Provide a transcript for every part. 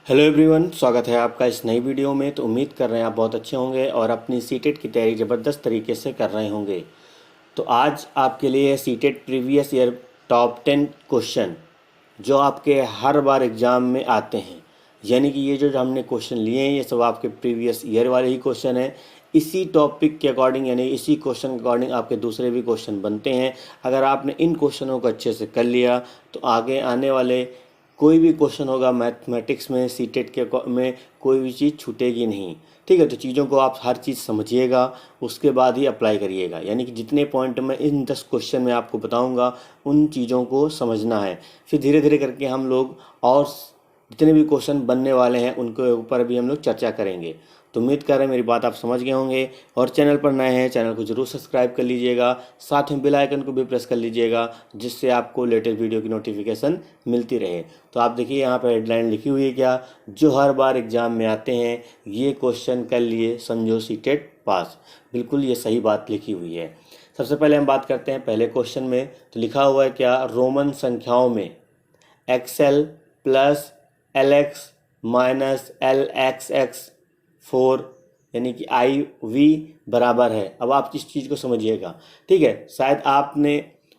Hello everyone, स्वागत है आपका इस नई वीडियो में। तो उम्मीद कर रहे हैं आप बहुत अच्छे होंगे और अपनी सीटेट की तैयारी ज़बरदस्त तरीके से कर रहे होंगे। तो आज आपके लिए CTET previous year top 10 question जो आपके हर बार एग्ज़ाम में आते हैं, यानी कि ये जो हमने क्वेश्चन लिए हैं ये सब आपके प्रीवियस ईयर वाले ही क्वेश्चन हैं। इसी टॉपिक के अकॉर्डिंग यानी इसी क्वेश्चन के अकॉर्डिंग आपके दूसरे भी क्वेश्चन बनते हैं। अगर आपने इन क्वेश्चनों को अच्छे से कर लिया तो आगे आने वाले कोई भी क्वेश्चन होगा मैथमेटिक्स में, सीटेट के में कोई भी चीज़ छूटेगी नहीं। ठीक है, तो चीज़ों को आप हर चीज़ समझिएगा, उसके बाद ही अप्लाई करिएगा। यानी कि जितने पॉइंट मैं इन 10 क्वेश्चन में आपको बताऊंगा उन चीज़ों को समझना है। फिर धीरे धीरे करके हम लोग और जितने भी क्वेश्चन बनने वाले हैं उनके ऊपर भी हम लोग चर्चा करेंगे। तो उम्मीद कर रहे हैं मेरी बात आप समझ गए होंगे। और चैनल पर नए हैं, चैनल को जरूर सब्सक्राइब कर लीजिएगा, साथ में बेल आइकन को भी प्रेस कर लीजिएगा जिससे आपको लेटेस्ट वीडियो की नोटिफिकेशन मिलती रहे। तो आप देखिए यहाँ पर हेडलाइन लिखी हुई है क्या, जो हर बार एग्जाम में आते हैं ये क्वेश्चन कर लिए समझो सीटेट पास। बिल्कुल ये सही बात लिखी हुई है। सबसे पहले हम बात करते हैं पहले क्वेश्चन में। तो लिखा हुआ है क्या, रोमन संख्याओं में XL plus LX minus LXX 4 यानी कि IV बराबर है। अब आप इस चीज़ को समझिएगा। ठीक है, शायद आपने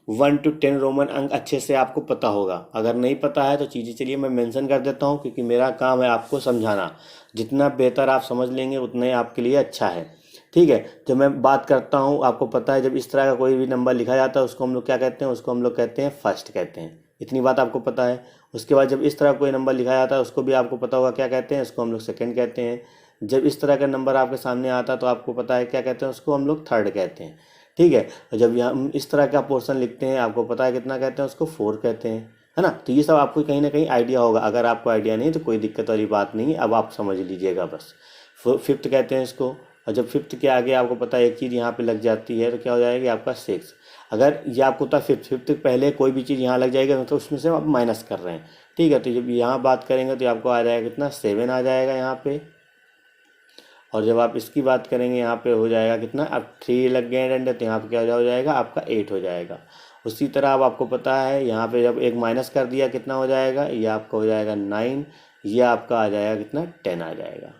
1 to 10 रोमन अंक अच्छे से आपको पता होगा। अगर नहीं पता है तो चीज़ें चलिए मैं मेंशन कर देता हूँ, क्योंकि मेरा काम है आपको समझाना। जितना बेहतर आप समझ लेंगे उतना ही आपके लिए अच्छा है। ठीक है, जब मैं बात करता हूँ आपको पता है, जब इस तरह का कोई भी नंबर लिखा जाता है उसको हम लोग क्या कहते हैं, उसको हम लोग कहते हैं फर्स्ट कहते हैं। इतनी बात आपको पता है। उसके बाद जब इस तरह कोई नंबर लिखा जाता है उसको भी आपको पता होगा क्या कहते हैं, उसको हम लोग सेकंड कहते हैं। जब इस तरह का नंबर आपके सामने आता है तो आपको पता है क्या कहते हैं, उसको हम लोग थर्ड कहते हैं। ठीक है, और जब हम इस तरह का पोर्शन लिखते हैं आपको पता है कितना कहते हैं, उसको 4 कहते हैं, है ना। तो ये सब आपको कहीं ना कहीं आइडिया होगा। अगर आपको आइडिया नहीं तो कोई दिक्कत वाली बात नहीं है, अब आप समझ लीजिएगा बस। फिफ्थ कहते हैं इसको। और जब फिफ्थ के आगे आपको पता है एक चीज़ यहाँ पे लग जाती है तो क्या हो जाएगी आपका 6। अगर ये आपको पता फिफ्थ पहले कोई भी चीज़ यहाँ लग जाएगी तो उसमें से आप माइनस कर रहे हैं। ठीक है, तो जब यहाँ बात करेंगे तो आपको आ जाएगा कितना, 7 आ जाएगा यहाँ पे। और जब आप इसकी बात करेंगे यहाँ पे हो जाएगा कितना, अब 3 लग गए डंडे तो यहाँ पे क्या हो जाएगा आपका 8 हो जाएगा। उसी तरह अब आपको पता है यहाँ पे जब एक माइनस कर दिया कितना हो जाएगा, ये आपका हो जाएगा 9, ये आपका आ जाएगा कितना, 10 आ जाएगा।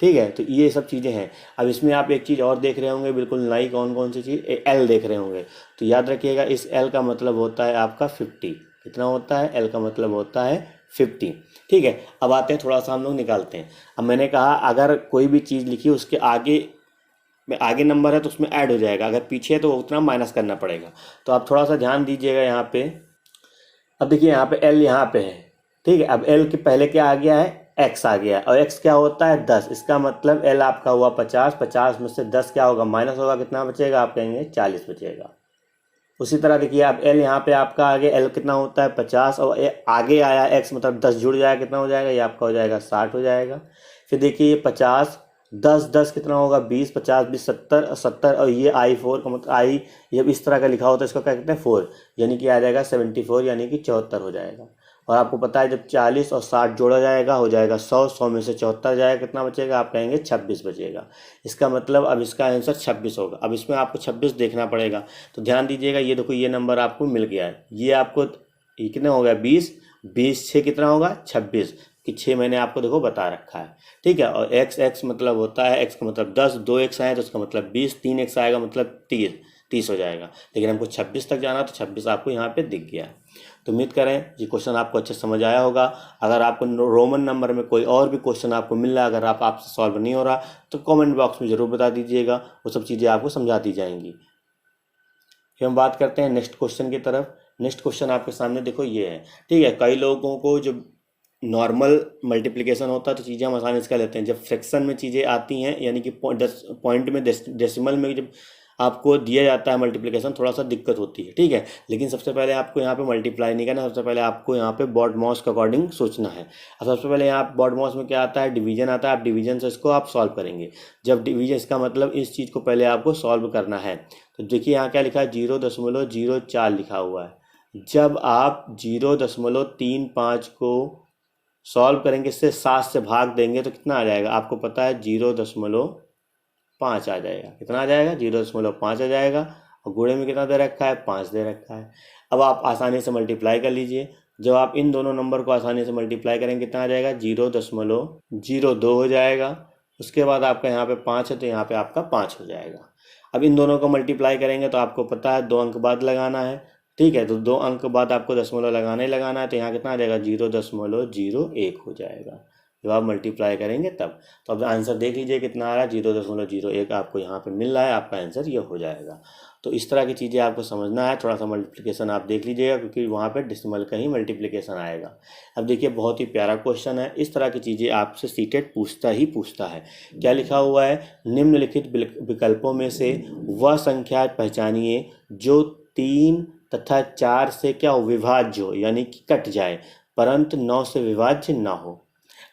ठीक है, तो ये सब चीज़ें हैं। अब इसमें आप एक चीज़ और देख रहे होंगे बिल्कुल नई, कौन कौन सी चीज़, एल देख रहे होंगे। तो याद रखिएगा इस एल का मतलब होता है आपका 50। कितना होता है, एल का मतलब होता है 50। ठीक है, अब आते हैं थोड़ा सा हम लोग निकालते हैं। अब मैंने कहा अगर कोई भी चीज़ लिखी उसके आगे में आगे नंबर है तो उसमें ऐड हो जाएगा, अगर पीछे है तो उतना माइनस करना पड़ेगा। तो आप थोड़ा सा ध्यान दीजिएगा यहाँ पे। अब देखिए यहाँ पे एल यहाँ पे है। ठीक है, अब एल के पहले क्या आ गया है, एक्स आ गया है। और एक्स क्या होता है 10, इसका मतलब एल आपका हुआ 50। 50 में से 10 क्या होगा, माइनस होगा, कितना बचेगा, आप कहेंगे 40 बचेगा। उसी तरह देखिए अब एल यहाँ पे आपका आगे एल कितना होता है 50, और आगे आया एक्स मतलब 10 जुड़ जाएगा, कितना हो जाएगा, ये आपका हो जाएगा 60 हो जाएगा। फिर देखिए ये 50 10 10 कितना होगा 20, 50 20 70 70, और ये I4 का मतलब आई जब इस तरह का लिखा होता है इसको क्या कहते हैं 4, यानी कि आ जाएगा 74, यानी कि 74 हो जाएगा। और आपको पता है जब 40 और 60 जोड़ा जाएगा हो जाएगा 100, 100 में से 74 जाएगा, कितना बचेगा, आप कहेंगे 26 बचेगा। इसका मतलब अब इसका आंसर 26 होगा। अब इसमें आपको 26 देखना पड़ेगा। तो ध्यान दीजिएगा, ये देखो ये नंबर आपको मिल गया है। ये आपको ये कितना हो गया 20, 20 6 कितना होगा 26, कि 6 मैंने आपको देखो बता रखा है। ठीक है, और एक्स एक्स मतलब होता है, एक्स का मतलब 10, 2 एक्स आए तो उसका मतलब 20, 3 एक्स आएगा मतलब 30, 30 हो जाएगा। लेकिन हमको 26 तक जाना तो 26 आपको यहाँ पे दिख गया। तो उम्मीद करें ये क्वेश्चन आपको अच्छे समझ आया होगा। अगर आपको रोमन नंबर में कोई और भी क्वेश्चन आपको मिल रहा है, अगर आपसे सॉल्व नहीं हो रहा तो कमेंट बॉक्स में ज़रूर बता दीजिएगा, वो सब चीज़ें आपको समझा दी जाएंगी। फिर हम बात करते हैं नेक्स्ट क्वेश्चन की तरफ। नेक्स्ट क्वेश्चन आपके सामने देखो ये है। ठीक है, कई लोगों को जब नॉर्मल मल्टीप्लिकेशन होता है तो चीज़ें हम आसानी से कर लेते हैं। जब फ्रैक्शन में चीज़ें आती हैं यानी कि पॉइंट में डेसिमल में जब आपको दिया जाता है मल्टीप्लिकेशन, थोड़ा सा दिक्कत होती है। ठीक है, लेकिन सबसे पहले आपको यहाँ पे मल्टीप्लाई नहीं करना, सबसे पहले आपको यहाँ पे बॉड मॉस के अकॉर्डिंग सोचना है। अब सबसे पहले यहाँ बॉड मॉस में क्या आता है, डिवीजन आता है। आप डिवीजन से इसको आप सॉल्व करेंगे। जब डिवीजन, इसका मतलब इस चीज़ को पहले आपको सॉल्व करना है। तो देखिए यहाँ क्या लिखा है, 0.04 लिखा हुआ है। जब आप 0.35 को सॉल्व करेंगे, इससे 7 से भाग देंगे तो कितना आ जाएगा, आपको पता है 0.5 आ जाएगा। कितना आ जाएगा, 0.5 आ जाएगा। और गुणे में कितना दे रखा है, 5 दे रखा है। अब आप आसानी से मल्टीप्लाई कर लीजिए। जब आप इन दोनों नंबर को आसानी से मल्टीप्लाई करेंगे कितना आ जाएगा, 0.02 हो जाएगा। उसके बाद आपका यहाँ पे 5 है तो यहाँ पे आपका 5 हो जाएगा। अब इन दोनों को मल्टीप्लाई करेंगे तो आपको पता है 2 अंक बाद लगाना है, ठीक है। तो 2 अंक बाद आपको दशमलव लगाना ही लगाना है, तो यहाँ कितना आ जाएगा, 0.01 हो जाएगा जब आप मल्टीप्लाई करेंगे तब। तो अब आंसर देख लीजिए कितना आ रहा है, 0.01 आपको यहाँ पे मिल रहा है, आपका आंसर ये हो जाएगा। तो इस तरह की चीज़ें आपको समझना है। थोड़ा सा मल्टीप्लिकेशन आप देख लीजिएगा क्योंकि वहाँ पे डेसिमल का ही मल्टीप्लिकेशन आएगा। अब देखिए बहुत ही प्यारा क्वेश्चन है। इस तरह की चीज़ें आपसे सीटेट पूछता है। क्या लिखा हुआ है, निम्नलिखित विकल्पों में से वह संख्या पहचानिए जो 3 तथा 4 से क्या हो, विभाज्य हो, यानी कि कट जाए परंतु 9 से विभाज्य ना हो।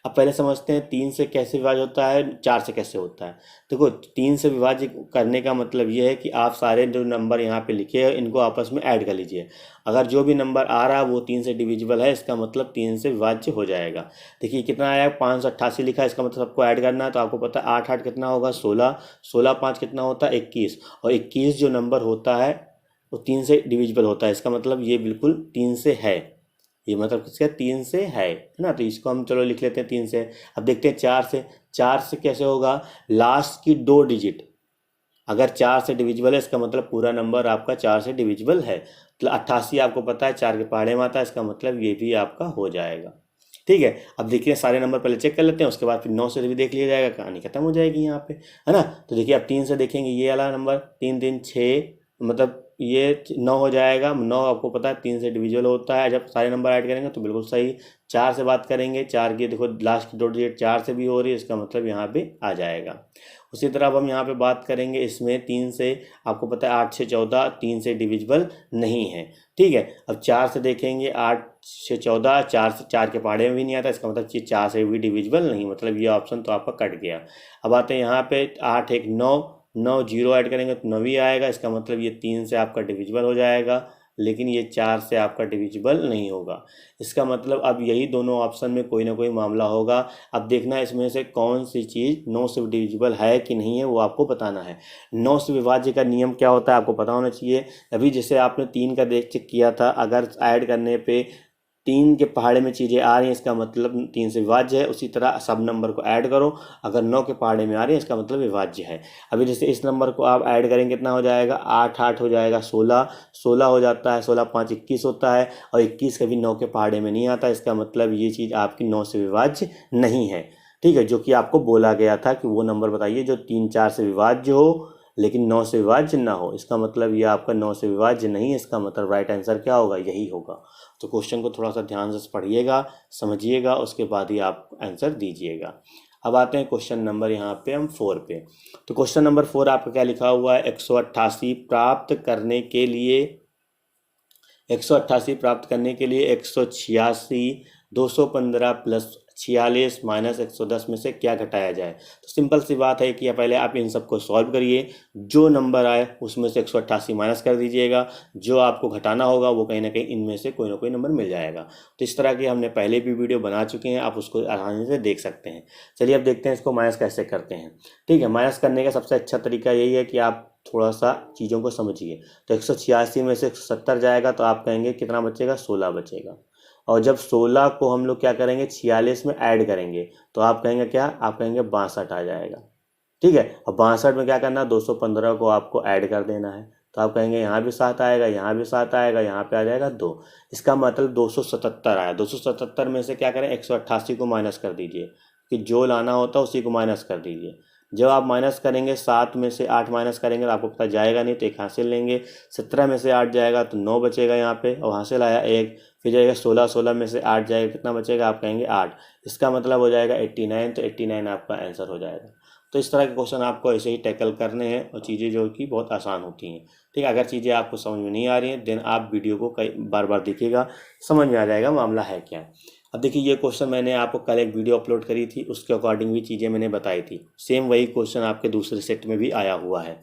अब पहले समझते हैं 3 से कैसे विभाज्य होता है, 4 से कैसे होता है। देखो 3 से विभाज्य करने का मतलब ये है कि आप सारे जो नंबर यहाँ पे लिखे हैं इनको आपस में ऐड कर लीजिए। अगर जो भी नंबर आ रहा है वो 3 से डिविजिबल है, इसका मतलब 3 से विभाज्य हो जाएगा। देखिए कितना आया, 588 लिखा है, इसका मतलब सबको ऐड करना है। तो आपको पता है 8 8 कितना होगा, 16, 16 5 कितना होता है, 21। और 21 जो नंबर होता है वो 3 से डिविजिबल होता है, इसका मतलब ये बिल्कुल 3 से है। ये मतलब किसका, 3 से है ना। तो इसको हम चलो लिख लेते हैं 3 से। अब देखते हैं 4 से कैसे होगा, लास्ट की 2 डिजिट अगर 4 से डिविजिबल है इसका मतलब पूरा नंबर आपका 4 से डिविजिबल है। तो 88 आपको पता है 4 के पहाड़े में आता है, इसका मतलब ये भी आपका हो जाएगा। ठीक है, अब देखिए सारे नंबर पहले चेक कर लेते हैं, उसके बाद फिर 9 से भी देख लिया जाएगा, कहानी खत्म हो जाएगी यहाँ पे, है ना। तो देखिए अब 3 से देखेंगे, ये वाला नंबर 3 3 6, मतलब ये 9 हो जाएगा। 9 आपको पता है 3 से डिविजिबल होता है। जब सारे नंबर ऐड करेंगे तो बिल्कुल सही। 4 से बात करेंगे, 4 की देखो लास्ट की 2 डिजिट 4 से भी हो रही है, इसका मतलब यहाँ पे आ जाएगा। उसी तरह अब हम यहाँ पे बात करेंगे इसमें 3 से, आपको पता है 8 6 14 3 से डिविजिबल नहीं है, ठीक है। अब 4 से देखेंगे, 8 6 14 4 से 4 के पहाड़े में भी नहीं आता, इसका मतलब 4 से भी डिविजिबल नहीं, मतलब ये ऑप्शन तो आपका कट गया। अब आते हैं यहाँ पे 8 1 9, 9 जीरो ऐड करेंगे तो 9 ही आएगा, इसका मतलब ये 3 से आपका डिविजिबल हो जाएगा, लेकिन ये 4 से आपका डिविजिबल नहीं होगा। इसका मतलब अब यही दोनों ऑप्शन में कोई ना कोई मामला होगा। अब देखना इसमें से कौन सी चीज़ 9 से डिविजिबल है कि नहीं है, वो आपको बताना है। 9 से विभाज्य का नियम क्या होता है आपको पता होना चाहिए। अभी जैसे आपने 3 का देख चेक किया था, अगर ऐड करने पे 3 के पहाड़े में चीज़ें आ रही हैं इसका मतलब 3 से विभाज्य है। उसी तरह सब नंबर को ऐड करो, अगर 9 के पहाड़े में आ रही है इसका मतलब विभाज्य है। अभी जैसे इस नंबर को आप ऐड करेंगे कितना हो जाएगा, 8 8 हो जाएगा 16, 16 हो जाता है, 16 5 21 होता है, और 21 कभी 9 के पहाड़े में नहीं आता, इसका मतलब ये चीज़ आपकी 9 से विभाज्य नहीं है, ठीक है। जो कि आपको बोला गया था कि वो नंबर बताइए जो 3 4 से विभाज्य हो लेकिन 9 से विभाज्य ना हो, इसका मतलब ये आपका 9 से विभाज्य नहीं है, इसका मतलब राइट आंसर क्या होगा, यही होगा। तो क्वेश्चन को थोड़ा सा ध्यान से पढ़िएगा, समझिएगा, उसके बाद ही आप आंसर दीजिएगा। अब आते हैं क्वेश्चन नंबर यहाँ पे हम 4 पे। तो क्वेश्चन नंबर 4 आपका क्या लिखा हुआ है, 188 प्राप्त करने के लिए 188 प्राप्त करने के लिए 186 215 प्लस 46 माइनस 110 में से क्या घटाया जाए। तो सिंपल सी बात है कि पहले आप इन सबको सॉल्व करिए, जो नंबर आए उसमें से 188 माइनस कर दीजिएगा, जो आपको घटाना होगा वो कहीं ना कहीं इनमें से कोई ना कोई नंबर मिल जाएगा। तो इस तरह के हमने पहले भी वीडियो बना चुके हैं, आप उसको आसानी से देख सकते हैं। चलिए अब देखते हैं इसको माइनस कैसे करते हैं। ठीक है, माइनस करने का सबसे अच्छा तरीका यही है कि आप थोड़ा सा चीज़ों को समझिए। तो 186 में से 170 जाएगा तो आप कहेंगे कितना बचेगा, 16 बचेगा। और जब 16 को हम लोग क्या करेंगे, 46 में ऐड करेंगे तो आप कहेंगे क्या, आप कहेंगे 62 आ जाएगा, ठीक है। और 62 में क्या करना, 215 को आपको ऐड कर देना है, तो आप कहेंगे यहाँ भी 7 आएगा, यहाँ भी 7 आएगा, यहाँ पे आ जाएगा 2। इसका मतलब 277 आया। 277 में से क्या करें, 188 को माइनस कर दीजिए, कि जो लाना होता है उसी को माइनस कर दीजिए। जब आप माइनस करेंगे 7 में से 8 माइनस करेंगे तो आपको पता जाएगा नहीं, तो एक हासिल लेंगे। 17 में से 8 जाएगा तो 9 बचेगा यहाँ पे, और हासिल आया 1। फिर जाएगा 16 में से 8 जाएगा, कितना बचेगा, आप कहेंगे 8। इसका मतलब हो जाएगा 89, तो 89 आपका आंसर हो जाएगा। तो इस तरह के क्वेश्चन आपको ऐसे ही टैकल करने हैं, और चीज़ें जो कि बहुत आसान होती हैं, ठीक है। अगर चीज़ें आपको समझ में नहीं आ रही हैं देन आप वीडियो को कई बार देखिएगा, समझ में आ जाएगा मामला है क्या। अब देखिए ये क्वेश्चन मैंने आपको कल एक वीडियो अपलोड करी थी, उसके अकॉर्डिंग भी चीज़ें मैंने बताई थी। सेम वही क्वेश्चन आपके दूसरे सेट में भी आया हुआ है,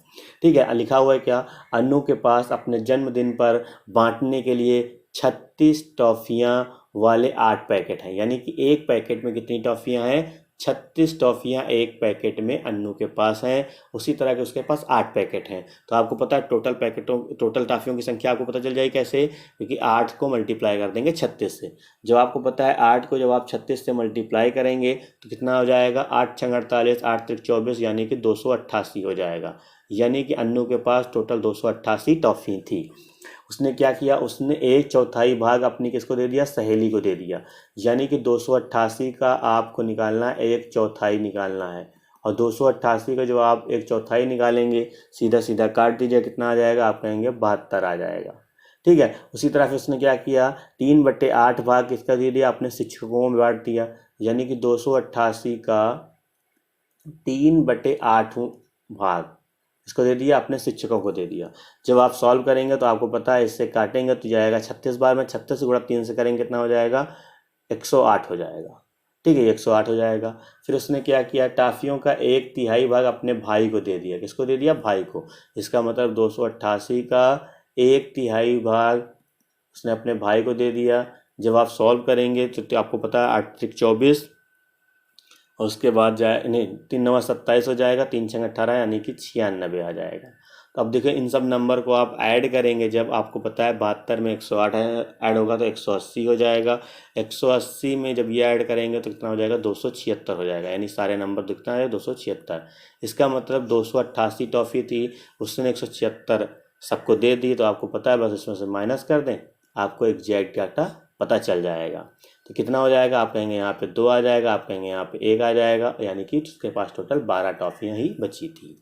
ठीक है। लिखा हुआ है क्या, अनु के पास अपने जन्मदिन पर बांटने के लिए 36 टॉफ़ियाँ वाले 8 पैकेट हैं, यानी कि एक पैकेट में कितनी टॉफ़ियाँ हैं, 36 टॉफ़ियाँ एक पैकेट में अन्नू के पास हैं। उसी तरह के उसके पास 8 पैकेट हैं। तो आपको पता है टोटल टॉफ़ियों की संख्या आपको पता चल जाएगी कैसे, क्योंकि 8 को मल्टीप्लाई कर देंगे 36 से। जब आपको पता है 8 को जब आप 36 से मल्टीप्लाई करेंगे तो कितना हो जाएगा, 8 छंग 48, 8 त्रिक 24, यानी कि 288 हो जाएगा। यानी कि अन्नू के पास टोटल 288 टॉफ़ी थी। उसने क्या किया, उसने 1/4 भाग अपनी किसको दे दिया, सहेली को दे दिया। यानी कि 288 का आपको निकालना है, 1/4 निकालना है। और 288 का जो आप 1/4 निकालेंगे, सीधा सीधा काट दीजिए, कितना आ जाएगा, आप कहेंगे 72 आ जाएगा। ठीक है। उसी तरह से उसने क्या किया, 3/8 भाग किसका दे दिया, अपने शिक्षकों में बांट दिया। यानी कि 288 का 3/8 भाग इसको दे दिया, अपने शिक्षकों को दे दिया। जब आप सॉल्व करेंगे तो आपको पता है इससे काटेंगे तो जाएगा 36 बार में, 36 गुणा 3 से करेंगे कितना हो जाएगा, 108 हो जाएगा। ठीक है, 108 हो जाएगा। फिर उसने क्या किया, टाफियों का 1/3 भाग अपने भाई को दे दिया। किसको दे दिया, भाई को। इसका मतलब 288 का 1/3 भाग उसने अपने भाई को दे दिया। जब आप सॉल्व करेंगे तो आपको पता है 8 त्रिक 24, और उसके बाद जाए नहीं, 3×9 27 हो जाएगा, 3×6 18, यानी कि 96 आ जाएगा। तो अब देखिए इन सब नंबर को आप ऐड करेंगे, जब आपको पता है 72 में 108 ऐड होगा तो 180 हो जाएगा। 180 में जब ये ऐड करेंगे तो कितना हो जाएगा, 276 हो जाएगा। यानी सारे नंबर दिखता है 276। इसका मतलब 288 टॉफ़ी थी, उसने 176 सबको दे दी। तो आपको पता है बस इसमें से माइनस कर दें, आपको एग्जैक्ट डाटा पता चल जाएगा। तो कितना हो जाएगा, आप कहेंगे यहाँ पे 2 आ जाएगा, आप कहेंगे यहाँ पे 1 आ जाएगा। यानी कि उसके पास टोटल 12 टॉफ़ियाँ ही बची थी।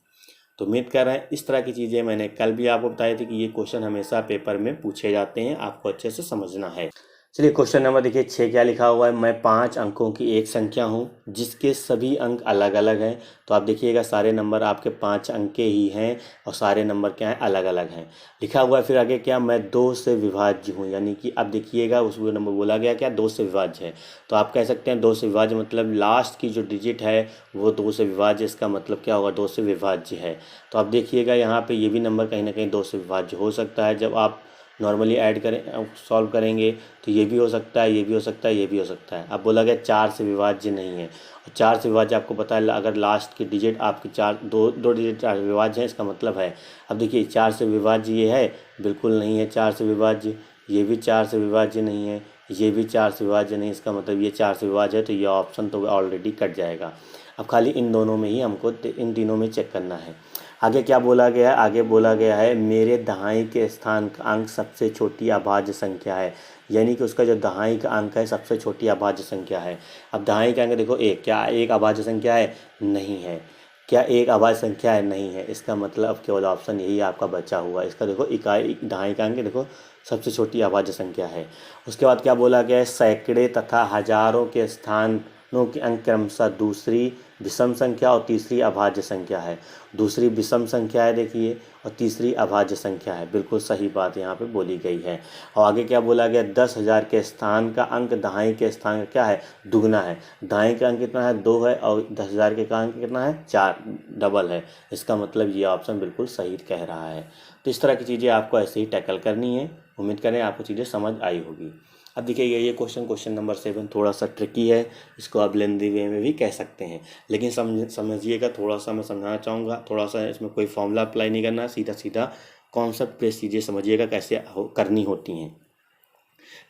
तो उम्मीद कर रहे हैं इस तरह की चीज़ें मैंने कल भी आपको बताई थी कि ये क्वेश्चन हमेशा पेपर में पूछे जाते हैं, आपको अच्छे से समझना है। चलिए क्वेश्चन नंबर देखिए 6 क्या लिखा हुआ है, मैं 5 अंकों की एक संख्या हूँ जिसके सभी अंक अलग अलग हैं। तो आप देखिएगा सारे नंबर आपके 5 अंक के ही हैं और सारे नंबर क्या हैं, अलग अलग हैं। लिखा हुआ है फिर आगे क्या, मैं 2 से विभाज्य हूँ। यानी कि अब देखिएगा उस नंबर बोला गया क्या, 2 से विभाज्य है। तो आप कह सकते हैं 2 से विभाज्य मतलब लास्ट की जो डिजिट है वो 2 से विभाज्य, इसका मतलब क्या होगा, 2 से विभाज्य है। तो आप देखिएगा यहाँ पे ये भी नंबर कहीं ना कहीं 2 से विभाज्य हो सकता है। जब आप नॉर्मली ऐड करें, सॉल्व करेंगे तो ये भी हो सकता है, ये भी हो सकता है, ये भी हो सकता है। अब बोला गया 4 से विभाज्य नहीं है, और 4 से विभाज्य आपको पता है अगर लास्ट की डिजिट आपकी 2 डिजिट 4 से विभाज्य है, इसका मतलब है। अब देखिए 4 से विभाज्य ये है, बिल्कुल नहीं है 4 से विभाज्य। ये भी 4 से विभाज्य नहीं है, ये भी 4 से विभाज्य नहीं, इसका मतलब ये 4 से विभाज्य है। तो ये ऑप्शन तो ऑलरेडी कट जाएगा। अब खाली इन दोनों में ही हमको इन तीनों में चेक करना है। आगे क्या बोला गया है, आगे बोला गया है मेरे दहाई के स्थान का अंक सबसे छोटी अभाज्य संख्या है। यानी कि उसका जो दहाई का अंक है सबसे छोटी अभाज्य संख्या है। अब दहाई का अंक देखो एक, क्या एक अभाज्य संख्या है, नहीं है। क्या एक अभाज्य संख्या है, नहीं है। इसका मतलब केवल ऑप्शन यही आपका बचा हुआ है। इसका देखो इकाई दहाई का अंक देखो सबसे छोटी अभाज्य संख्या है। उसके बाद क्या बोला गया है, सैकड़े तथा हजारों के स्थानों के अंक क्रमशः दूसरी विषम संख्या और तीसरी अभाज्य संख्या है। दूसरी विषम संख्या है देखिए, और तीसरी अभाज्य संख्या है। बिल्कुल सही बात यहाँ पे बोली गई है। और आगे क्या बोला गया, 10,000 के स्थान का अंक दहाई के स्थान का क्या है, दुगना है। दहाई का अंक कितना है, 2 है, और 10,000 के अंक कितना है, 4, डबल है। इसका मतलब ये ऑप्शन बिल्कुल सही कह रहा है। तो इस तरह की चीज़ें आपको ऐसे ही टैकल करनी है। उम्मीद करें आपको चीज़ें समझ आई होगी। अब देखिए ये क्वेश्चन नंबर 7 थोड़ा सा ट्रिकी है, इसको आप लेंदी वे में भी कह सकते हैं। लेकिन समझिएगा, थोड़ा सा मैं समझाना चाहूँगा, थोड़ा सा इसमें कोई फॉर्मूला अप्लाई नहीं करना, सीधा सीधा कॉन्सेप्ट पे चीज़ें समझिएगा कैसे करनी होती हैं।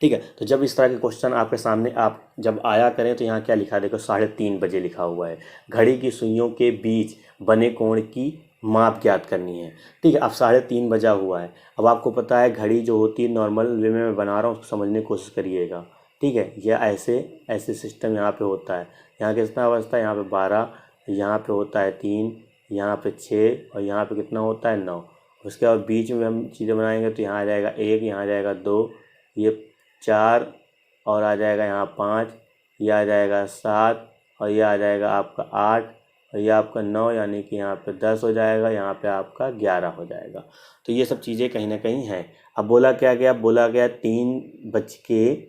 ठीक है। तो जब इस तरह के क्वेश्चन आपके सामने आप जब आया करें तो यहाँ क्या लिखा है देखो, 3:30 बजे लिखा हुआ है। घड़ी की सुइयों के बीच बने कोण की माप ज्ञात करनी है। ठीक है। अब 3:30 बजा हुआ है। अब आपको पता है घड़ी जो होती है नॉर्मल वे में मैं बना रहा हूँ, उसको समझने की कोशिश करिएगा। ठीक है। यह ऐसे ऐसे सिस्टम यहाँ पे होता है। यहाँ कितना बजता है, यहाँ पे 12, यहाँ पे होता है 3, यहाँ पे 6, और यहाँ पे कितना होता है 9। उसके बाद बीच में हम चीज़ें बनाएंगे तो यहाँ आ जाएगा 1, यहाँ आ जाएगा 2, ये 4, और आ जाएगा यहाँ 5, ये आ जाएगा 7, और ये आ जाएगा आपका 8, और ये आपका 9, यानी कि यहाँ पे 10 हो जाएगा, यहाँ पे आपका 11 हो जाएगा। तो ये सब चीज़ें कहीं ना कहीं हैं। अब बोला क्या गया, बोला गया 3:30।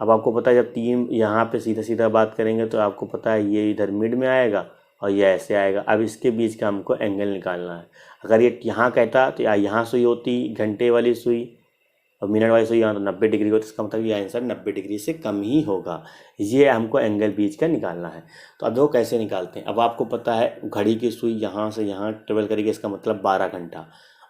अब आपको पता है जब 3 यहाँ पे सीधा सीधा बात करेंगे तो आपको पता है ये इधर मिड में आएगा और ये ऐसे आएगा। अब इसके बीच का हमको एंगल निकालना है। अगर ये यहाँ कहता तो यहाँ सुई होती, घंटे वाली सुई, और मिनट वाइज सुई यहाँ तो 90 डिग्री हो, तो इसका मतलब ये आंसर 90 डिग्री से कम ही होगा। ये हमको एंगल बीच का निकालना है। तो अब देखो कैसे निकालते हैं। अब आपको पता है घड़ी की सुई यहाँ से यहाँ ट्रेवल करेगी, इसका मतलब 12 घंटा।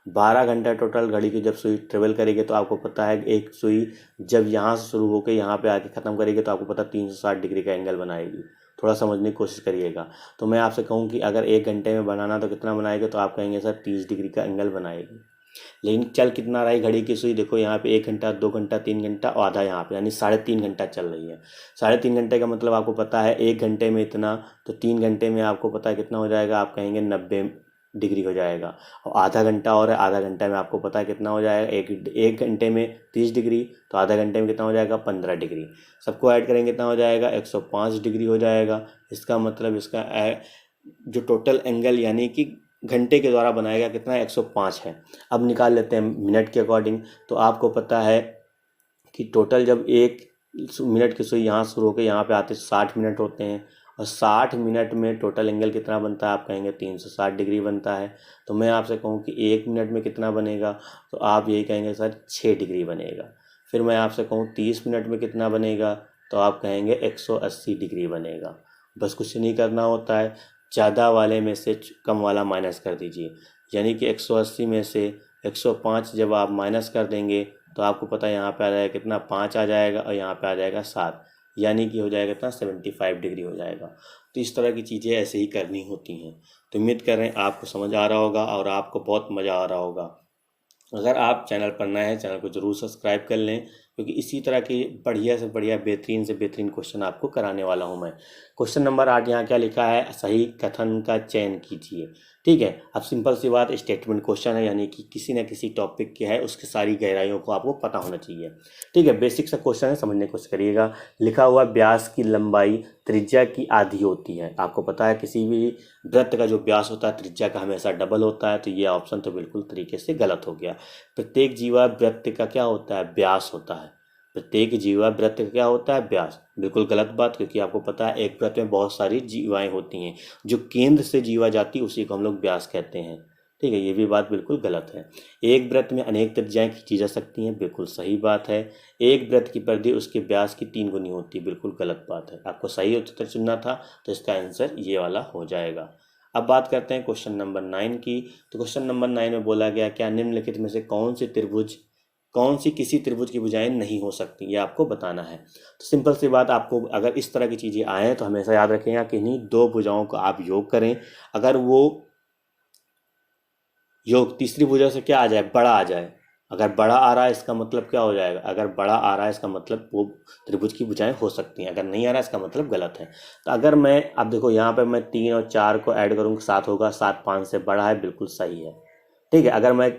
12 घंटा टोटल घड़ी की जब सुई ट्रेवल करेगी, तो आपको पता है एक सुई जब यहाँ से शुरू होकर यहाँ पे आके ख़त्म करेगी, तो आपको पता 360 डिग्री का एंगल बनाएगी। थोड़ा समझने की कोशिश करिएगा। तो मैं आपसे कहूँ कि अगर 1 घंटे में बनाना तो कितना बनाएगा, तो आप कहेंगे सर 30 डिग्री का एंगल बनाएगी। लेकिन चल कितना रहा है घड़ी की सुई, देखो यहाँ पे 1 घंटा, 2 घंटा, 3 घंटा और आधा यहाँ पे, यानी 3.5 घंटा चल रही है। 3.5 घंटे का मतलब आपको पता है 1 घंटे में इतना, तो 3 घंटे में आपको पता है कितना हो जाएगा, आप कहेंगे 90 डिग्री हो जाएगा। और आधा घंटा और है, आधा घंटा में आपको पता है कितना हो जाएगा, एक घंटे में 30 डिग्री, तो आधा घंटे में कितना हो जाएगा, 15 डिग्री। सबको ऐड करेंगे कितना हो जाएगा, 105 डिग्री हो जाएगा। इसका मतलब इसका जो टोटल एंगल यानी कि घंटे के द्वारा बनाया गया कितना है, 105 है। अब निकाल लेते हैं मिनट के अकॉर्डिंग। तो आपको पता है कि टोटल जब 1 मिनट की सुई यहाँ शुरू होकर यहाँ पे आते 60 मिनट होते हैं, और 60 मिनट में टोटल एंगल कितना बनता है, आप कहेंगे 360 डिग्री बनता है। तो मैं आपसे कहूँ कि 1 मिनट में कितना बनेगा, तो आप यही कहेंगे सर 6 डिग्री बनेगा। फिर मैं आपसे कहूँ 30 मिनट में कितना बनेगा, तो आप कहेंगे 180 डिग्री बनेगा। बस कुछ नहीं करना होता है, ज़्यादा वाले में से कम वाला माइनस कर दीजिए, यानी कि 180 में से 105 जब आप माइनस कर देंगे, तो आपको पता है यहाँ पे आ जाएगा कितना, 5 आ जाएगा, और यहाँ पे आ जाएगा 7, यानी कि हो जाएगा कितना, 75 डिग्री हो जाएगा। तो इस तरह की चीज़ें ऐसे ही करनी होती हैं। तो उम्मीद कर रहे हैं आपको समझ आ रहा होगा और आपको बहुत मज़ा आ रहा होगा। अगर आप चैनल पर नए हैं, चैनल को ज़रूर सब्सक्राइब कर लें, क्योंकि इसी तरह की बढ़िया से बढ़िया बेहतरीन से बेहतरीन क्वेश्चन आपको कराने वाला हूं मैं। क्वेश्चन नंबर 8 यहाँ क्या लिखा है, सही कथन का चयन कीजिए। ठीक है, अब सिंपल सी बात, स्टेटमेंट क्वेश्चन है, यानी कि किसी न किसी टॉपिक के है, उसकी सारी गहराइयों को आपको पता होना चाहिए। ठीक है, बेसिक सा क्वेश्चन है, समझने की कोशिश करिएगा। लिखा हुआ व्यास की लंबाई त्रिज्या की आधी होती है। आपको पता है किसी भी वृत्त का जो व्यास होता है त्रिज्या का हमेशा डबल होता है, तो ये ऑप्शन तो बिल्कुल तरीके से गलत हो गया। प्रत्येक जीवा वृत्त का क्या होता है, व्यास होता है। प्रत्येक जीवा वृत्त का क्या होता है, व्यास। बिल्कुल गलत बात, क्योंकि आपको पता है एक वृत्त में बहुत सारी जीवाएं होती हैं, जो केंद्र से जीवा जाती है उसी को हम लोग व्यास कहते हैं। ठीक है, ये भी बात बिल्कुल गलत है। एक वृत्त में अनेक त्रिज्याएं खींची जा सकती हैं, बिल्कुल सही बात है। एक वृत्त की परिधि उसके व्यास की 3 गुनी होती है, बिल्कुल गलत बात है। आपको सही उत्तर चुनना था, तो इसका आंसर ये वाला हो जाएगा। अब बात करते हैं क्वेश्चन नंबर 9 की। तो क्वेश्चन नंबर 9 में बोला गया, क्या निम्नलिखित में से कौन सी किसी त्रिभुज की भुजाएं नहीं हो सकती, ये आपको बताना है। तो सिंपल सी बात, आपको अगर इस तरह की चीज़ें आए तो हमेशा याद रखेंगे कि इन्हीं 2 भुजाओं का आप योग करें। अगर वो योग तीसरी भुजा से क्या आ जाए, बड़ा आ जाए, अगर बड़ा आ रहा है इसका मतलब क्या हो जाएगा, अगर बड़ा आ रहा है इसका मतलब वो त्रिभुज की भुजाएं हो सकती हैं, अगर नहीं आ रहा है इसका मतलब गलत है। तो अगर मैं अब देखो यहाँ पे मैं 3 और 4 को ऐड करूँगा 7 होगा, 7 5 से बड़ा है, बिल्कुल सही है। ठीक है, अगर मैं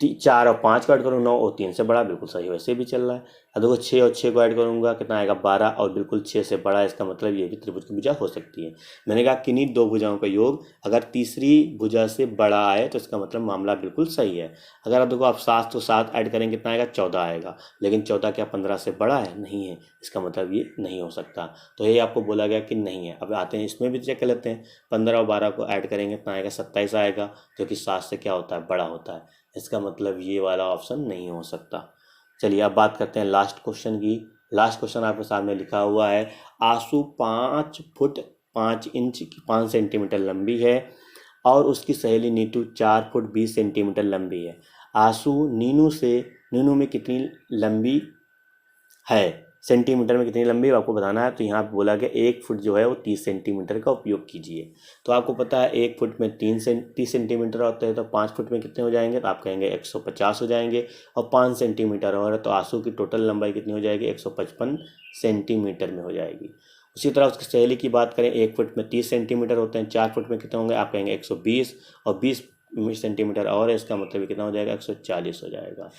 4 और 5 को ऐड करूँ 9 और 3 से बड़ा, बिल्कुल सही, वैसे भी चल रहा है। अब देखो 6 और 6 को ऐड करूँगा कितना आएगा, 12, और बिल्कुल 6 से बड़ा है, इसका मतलब ये भी त्रिभुज की भुजा हो सकती है। मैंने कहा किन्हीं 2 भुजाओं का योग अगर तीसरी भुजा से बड़ा आए तो इसका मतलब मामला बिल्कुल सही है। अगर आप देखो आप 7 तो 7 ऐड करेंगे कितना आएगा, 14 आएगा, लेकिन 14 क्या 15 से बड़ा है, नहीं है, इसका मतलब ये नहीं हो सकता। तो ये आपको बोला गया कि नहीं है। अब आते हैं इसमें भी चेक कर लेते हैं, 15 और 12 को ऐड करेंगे कितना आएगा, 27 आएगा, जो कि 7 से क्या होता है, बड़ा होता है। इसका मतलब ये वाला ऑप्शन नहीं हो सकता। चलिए अब बात करते हैं लास्ट क्वेश्चन की। लास्ट क्वेश्चन आपके सामने लिखा हुआ है, आंसू 5 फुट 5 इंच की 5 सेंटीमीटर लंबी है, और उसकी सहेली नीतू 4 फुट 20 सेंटीमीटर लंबी है। आंसू नीनू में कितनी लंबी है, सेंटीमीटर में कितनी लंबी है आपको बताना है। तो यहाँ पे बोला गया 1 फुट जो है वो 30 सेंटीमीटर का उपयोग कीजिए। तो आपको पता है 1 फुट में 30 सेंटीमीटर होते हैं, तो 5 फुट में कितने हो जाएंगे, तो आप कहेंगे 150 हो जाएंगे, और 5 सेंटीमीटर और है, तो आंसू की टोटल लंबाई कितनी हो जाएगी, 155 सेंटीमीटर में हो जाएगी। उसी तरह उसकी सहेली की बात करें, 1 फुट में 30 सेंटीमीटर होते हैं, 4 फुट में कितने होंगे, आप कहेंगे 120, और 20 सेंटीमीटर और है, इसका मतलब कितना हो जाएगा, 140 हो जाएगा।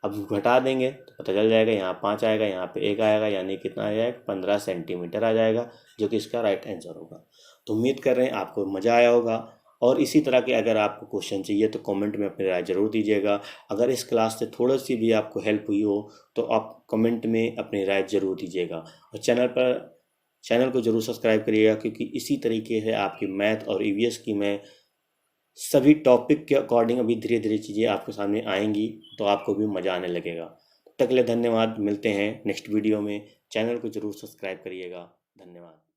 अब घटा देंगे तो पता चल जाएगा, यहाँ 5 आएगा, यहाँ पे 1 आएगा, यानी कितना आ जाएगा, 15 सेंटीमीटर आ जाएगा, जो कि इसका राइट आंसर होगा। तो उम्मीद कर रहे हैं आपको मज़ा आया होगा, और इसी तरह के अगर आपको क्वेश्चन चाहिए तो कमेंट में अपनी राय ज़रूर दीजिएगा। अगर इस क्लास से थोड़ी सी भी आपको हेल्प हुई हो तो आप कमेंट में अपनी राय ज़रूर दीजिएगा, और चैनल को ज़रूर सब्सक्राइब करिएगा, क्योंकि इसी तरीके से आपकी मैथ और ईवीएस की मैं सभी टॉपिक के अकॉर्डिंग अभी धीरे धीरे चीज़ें आपके सामने आएंगी, तो आपको भी मज़ा आने लगेगा। तक के लिए धन्यवाद। मिलते हैं नेक्स्ट वीडियो में। चैनल को ज़रूर सब्सक्राइब करिएगा। धन्यवाद।